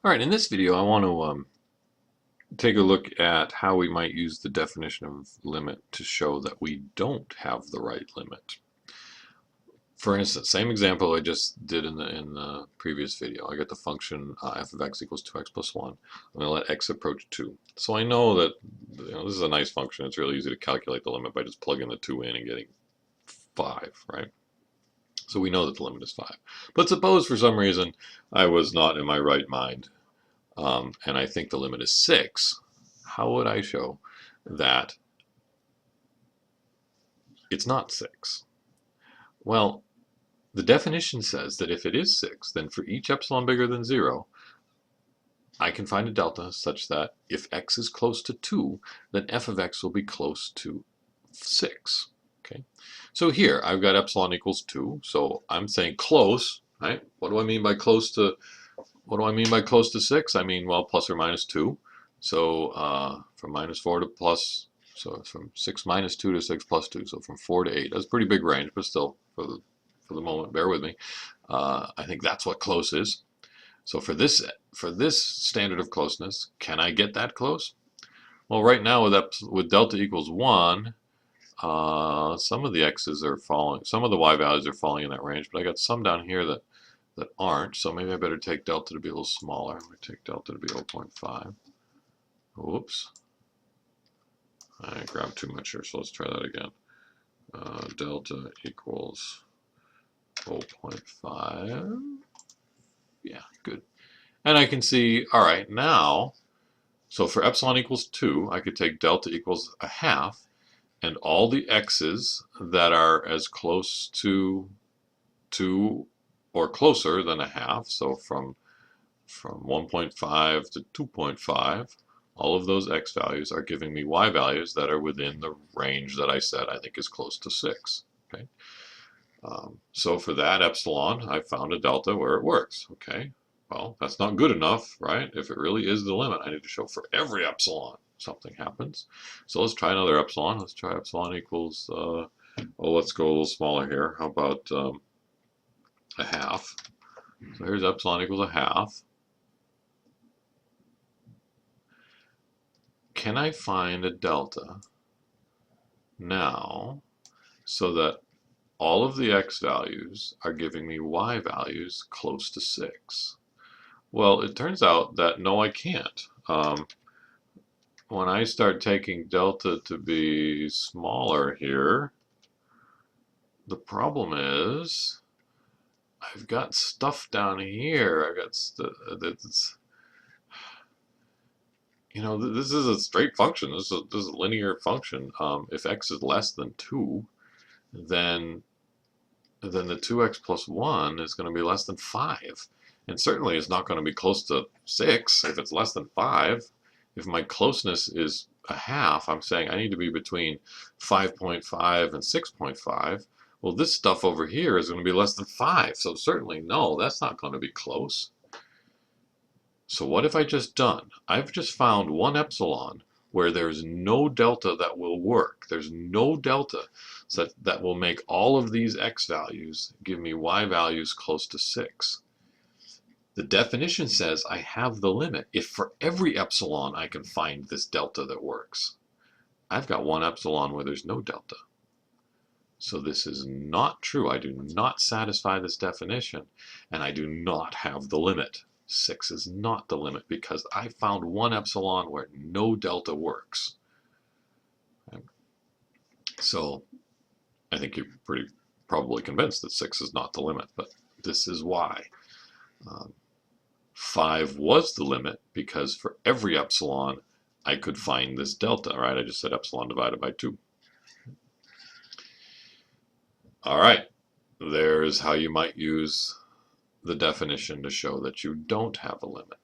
All right, in this video, I want to take a look at how we might use the definition of limit to show that we don't have the right limit. For instance, same example I just did in the previous video. I got the function f of x equals 2x plus 1. I'm going to let x approach 2. So I know that this is a nice function. It's really easy to calculate the limit by just plugging the 2 in and getting 5, right? So we know that the limit is 5. But suppose for some reason I was not in my right mind. And I think the limit is 6, how would I show that it's not 6? Well, the definition says that if it is 6, then for each epsilon bigger than 0, I can find a delta such that if x is close to 2, then f of x will be close to 6. Okay, so here I've got epsilon equals 2, so I'm saying close, right? What do I mean by close to 6? I mean, well, plus or minus 2. So from minus 4 to plus, so from 6 minus 2 to 6 plus 2. So from 4 to 8. That's a pretty big range, but still, for the moment, bear with me. I think that's what close is. So for this standard of closeness, can I get that close? Well, right now with delta equals 1, some of the x's are falling, some of the y values are falling in that range, but I got some down here that aren't, so maybe I better take delta to be a little smaller. I'm going to take delta to be 0.5. Oops. I grabbed too much here, so let's try that again. Delta equals 0.5. Yeah, good. And I can see, all right, now, so for epsilon equals 2, I could take delta equals a half, and all the x's that are as close to 2 or closer than a half, so from 1.5 to 2.5, all of those x values are giving me y values that are within the range that I said I think is close to 6. Okay, so for that epsilon, I found a delta where it works. Okay, well, that's not good enough, right? If it really is the limit, I need to show for every epsilon something happens. So let's try another epsilon. Let's try epsilon equals, well, let's go a little smaller here. How about a half? So here's epsilon equals a half. Can I find a delta now so that all of the x values are giving me y values close to 6? Well, it turns out that no, I can't. When I start taking delta to be smaller here, the problem is I've got stuff down here. I've got that's, this is a straight function. This is a linear function. If x is less than 2, then the 2x plus 1 is going to be less than 5. And certainly it's not going to be close to 6 if it's less than 5. If my closeness is a half, I'm saying I need to be between 5.5 and 6.5. Well, this stuff over here is going to be less than 5. So certainly no, that's not going to be close. So what have I just done? I've just found one epsilon where there's no delta that will work. There's no delta that will make all of these x values give me y values close to 6. The definition says I have the limit if for every epsilon I can find this delta that works. I've got one epsilon where there's no delta. So this is not true. I do not satisfy this definition, and I do not have the limit. 6 is not the limit because I found one epsilon where no delta works. So I think you're pretty probably convinced that 6 is not the limit, but this is why. 5 was the limit because for every epsilon I could find this delta, right? I just said epsilon divided by 2. All right, there's how you might use the definition to show that you don't have a limit.